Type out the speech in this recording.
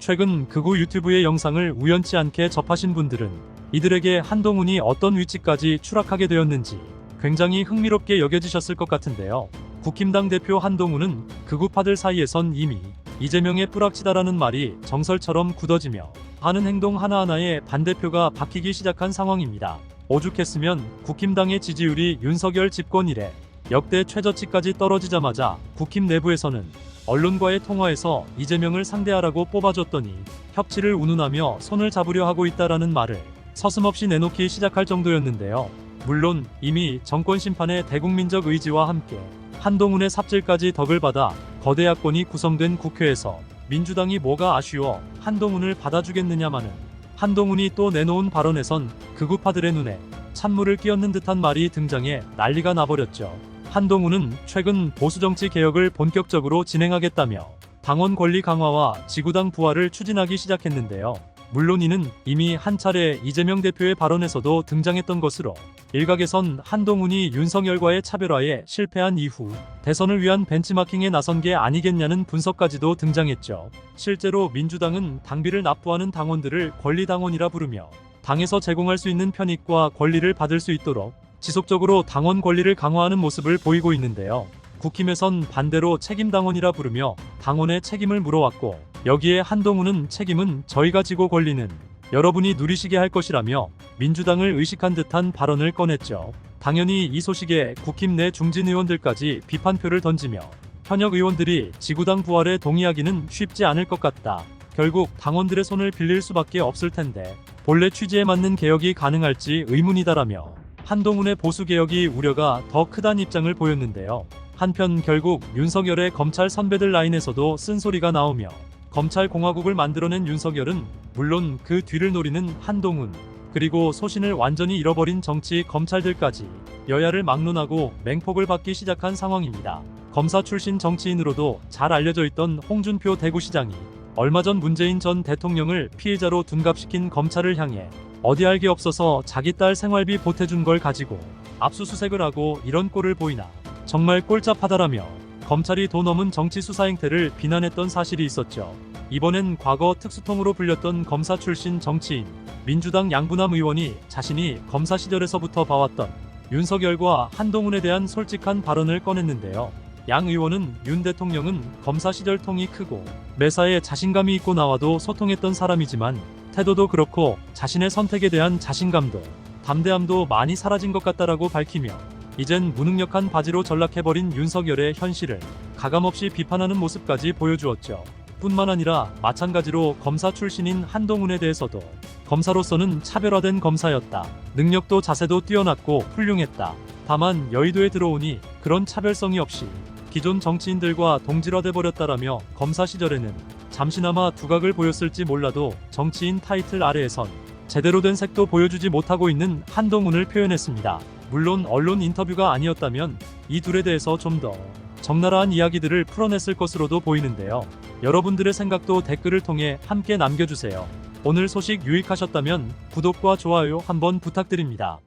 최근 극우 유튜브의 영상을 우연치 않게 접하신 분들은 이들에게 한동훈이 어떤 위치까지 추락하게 되었는지 굉장히 흥미롭게 여겨지셨을 것 같은데요. 국힘당 대표 한동훈은 극우파들 사이에선 이미 이재명의 뿌락치다라는 말이 정설처럼 굳어지며 하는 행동 하나하나에 반대표가 바뀌기 시작한 상황입니다. 오죽했으면 국힘당의 지지율이 윤석열 집권 이래 역대 최저치까지 떨어지자마자 국힘 내부에서는 언론과의 통화에서 이재명을 상대하라고 뽑아줬더니 협치를 운운하며 손을 잡으려 하고 있다라는 말을 서슴없이 내놓기 시작할 정도였는데요. 물론 이미 정권 심판의 대국민적 의지와 함께 한동훈의 삽질까지 덕을 받아 거대 야권이 구성된 국회에서 민주당이 뭐가 아쉬워 한동훈을 받아주겠느냐마는 한동훈이 또 내놓은 발언에선 극우파들의 눈에 찬물을 끼얹는 듯한 말이 등장해 난리가 나버렸죠. 한동훈은 최근 보수정치 개혁을 본격적으로 진행하겠다며 당원 권리 강화와 지구당 부활을 추진하기 시작했는데요. 물론 이는 이미 한 차례 이재명 대표의 발언에서도 등장했던 것으로 일각에선 한동훈이 윤석열과의 차별화에 실패한 이후 대선을 위한 벤치마킹에 나선 게 아니겠냐는 분석까지도 등장했죠. 실제로 민주당은 당비를 납부하는 당원들을 권리당원이라 부르며 당에서 제공할 수 있는 편익과 권리를 받을 수 있도록 지속적으로 당원 권리를 강화하는 모습을 보이고 있는데요. 국힘에선 반대로 책임당원이라 부르며 당원의 책임을 물어왔고, 여기에 한동훈은 책임은 저희가 지고 권리는 여러분이 누리시게 할 것이라며 민주당을 의식한 듯한 발언을 꺼냈죠. 당연히 이 소식에 국힘 내 중진 의원들까지 비판표를 던지며 현역 의원들이 지구당 부활에 동의하기는 쉽지 않을 것 같다. 결국 당원들의 손을 빌릴 수밖에 없을 텐데 본래 취지에 맞는 개혁이 가능할지 의문이다라며 한동훈의 보수개혁이 우려가 더 크다는 입장을 보였는데요. 한편 결국 윤석열의 검찰 선배들 라인에서도 쓴소리가 나오며 검찰공화국을 만들어낸 윤석열은 물론 그 뒤를 노리는 한동훈, 그리고 소신을 완전히 잃어버린 정치 검찰들까지 여야를 막론하고 맹폭을 받기 시작한 상황입니다. 검사 출신 정치인으로도 잘 알려져 있던 홍준표 대구시장이 얼마 전 문재인 전 대통령을 피해자로 둔갑시킨 검찰을 향해 어디 할 게 없어서 자기 딸 생활비 보태준 걸 가지고 압수수색을 하고 이런 꼴을 보이나 정말 꼴잡하다라며 검찰이 도 넘은 정치 수사 행태를 비난했던 사실이 있었죠. 이번엔 과거 특수통으로 불렸던 검사 출신 정치인 민주당 양부남 의원이 자신이 검사 시절에서부터 봐왔던 윤석열과 한동훈에 대한 솔직한 발언을 꺼냈는데요. 양 의원은 윤 대통령은 검사 시절 통이 크고 매사에 자신감이 있고 나와도 소통했던 사람이지만 태도도 그렇고 자신의 선택에 대한 자신감도 담대함도 많이 사라진 것 같다라고 밝히며 이젠 무능력한 바지로 전락해버린 윤석열의 현실을 가감없이 비판하는 모습까지 보여주었죠. 뿐만 아니라 마찬가지로 검사 출신인 한동훈에 대해서도 검사로서는 차별화된 검사였다. 능력도 자세도 뛰어났고 훌륭했다. 다만 여의도에 들어오니 그런 차별성이 없이 기존 정치인들과 동질화돼 버렸다라며 검사 시절에는 잠시나마 두각을 보였을지 몰라도 정치인 타이틀 아래에선 제대로 된 색도 보여주지 못하고 있는 한동훈을 표현했습니다. 물론 언론 인터뷰가 아니었다면 이 둘에 대해서 좀 더 적나라한 이야기들을 풀어냈을 것으로도 보이는데요. 여러분들의 생각도 댓글을 통해 함께 남겨주세요. 오늘 소식 유익하셨다면 구독과 좋아요 한번 부탁드립니다.